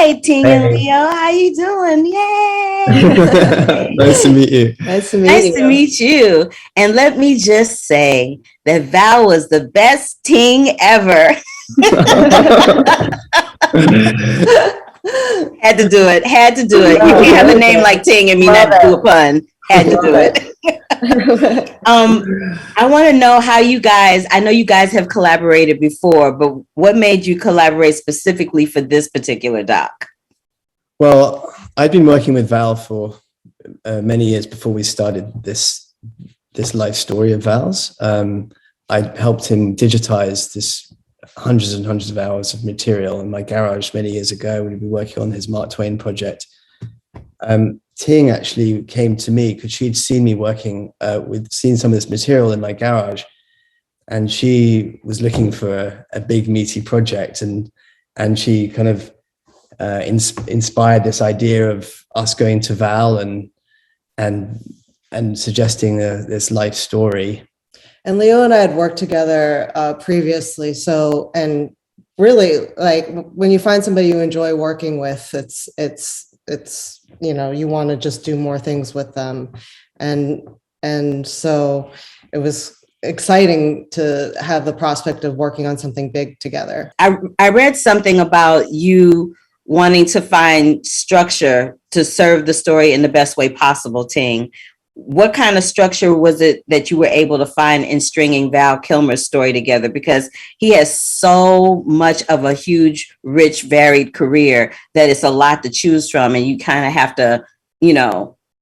Hi, Ting and Hey. Leo. How you doing? Yay! Nice to meet you. Nice to meet Nice you. to meet you. And let me just say that Val was the best Ting ever. Had to do it. Had to do it. You can't have a name like Ting and me Love not do it. a pun. Had to do it. I want to know how you guys, I know you guys have collaborated before, but what made you collaborate specifically for this particular doc? Well, I'd been working with Val for many years before we started this life story of Val's. I helped him digitize this hundreds and hundreds of hours of material in my garage many years ago when we were working on his Mark Twain project. Ting actually came to me because she'd seen me working seen some of this material in my garage, and she was looking for a big meaty project, and she kind of inspired this idea of us going to Val and suggesting this life story. And Leo and I had worked together previously. So, and really, like when you find somebody you enjoy working with, it's you want to just do more things with them, and so it was exciting to have the prospect of working on something big together. I read something about you wanting to find structure to serve the story in the best way possible, Ting. What kind of structure was it that you were able to find in stringing Val Kilmer's story together? Because he has so much of a huge, rich, varied career that it's a lot to choose from. And you kind of have to,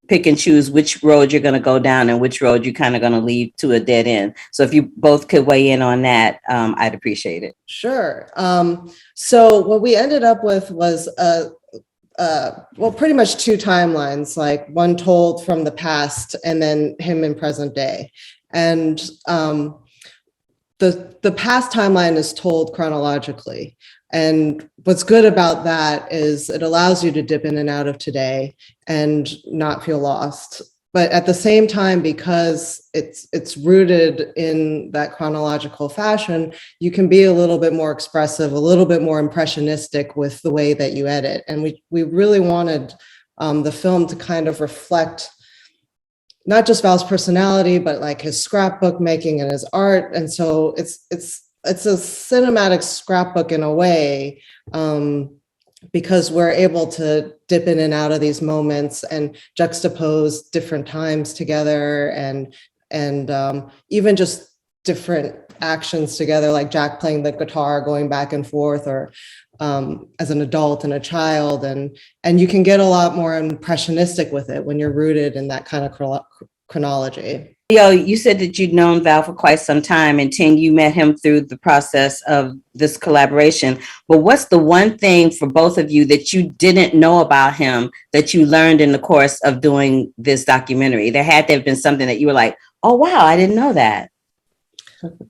pick and choose which road you're going to go down and which road you're kind of going to leave to a dead end. So if you both could weigh in on that, I'd appreciate it. Sure. So what we ended up with was pretty much two timelines, like one told from the past and then him in present day. And the past timeline is told chronologically. And what's good about that is it allows you to dip in and out of today and not feel lost. But at the same time, because it's rooted in that chronological fashion, you can be a little bit more expressive, a little bit more impressionistic with the way that you edit. And we really wanted the film to kind of reflect not just Val's personality, but like his scrapbook making and his art. And so it's a cinematic scrapbook in a way, because we're able to dip in and out of these moments and juxtapose different times together, and even just different actions together, like Jack playing the guitar, going back and forth, or as an adult and a child, and you can get a lot more impressionistic with it when you're rooted in that kind of chronology. Leo, you said that you'd known Val for quite some time, and Ting, you met him through the process of this collaboration. But what's the one thing for both of you that you didn't know about him that you learned in the course of doing this documentary? There had to have been something that you were like, oh, wow, I didn't know that.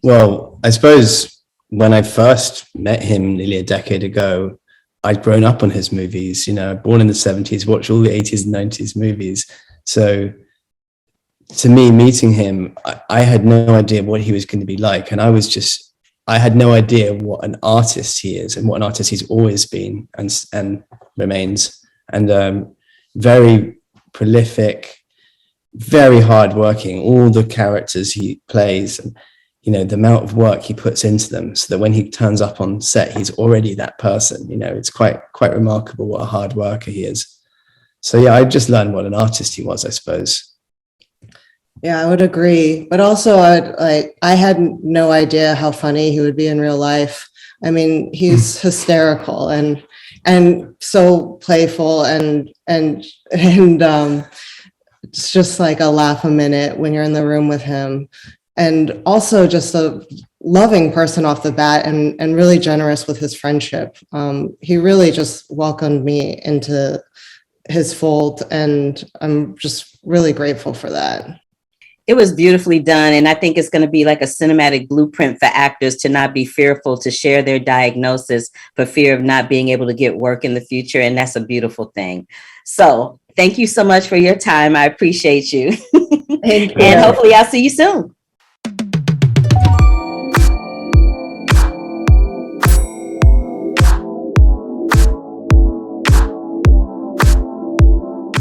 Well, I suppose when I first met him nearly a decade ago, I'd grown up on his movies, born in the 70s, watched all the 80s and 90s movies. So to me, meeting him, I had no idea what he was going to be like. And I had no idea what an artist he is and what an artist he's always been and remains. And very prolific, very hardworking, all the characters he plays, and, the amount of work he puts into them so that when he turns up on set, he's already that person. It's quite remarkable what a hard worker he is. So yeah, I just learned what an artist he was, I suppose. Yeah, I would agree. But also I had no idea how funny he would be in real life. I mean, he's hysterical and so playful and it's just like a laugh a minute when you're in the room with him. And also just a loving person off the bat and really generous with his friendship. He really just welcomed me into his fold, and I'm just really grateful for that. It was beautifully done. And I think it's going to be like a cinematic blueprint for actors to not be fearful to share their diagnosis for fear of not being able to get work in the future. And that's a beautiful thing. So thank you so much for your time. I appreciate you. Thank you. And hopefully I'll see you soon.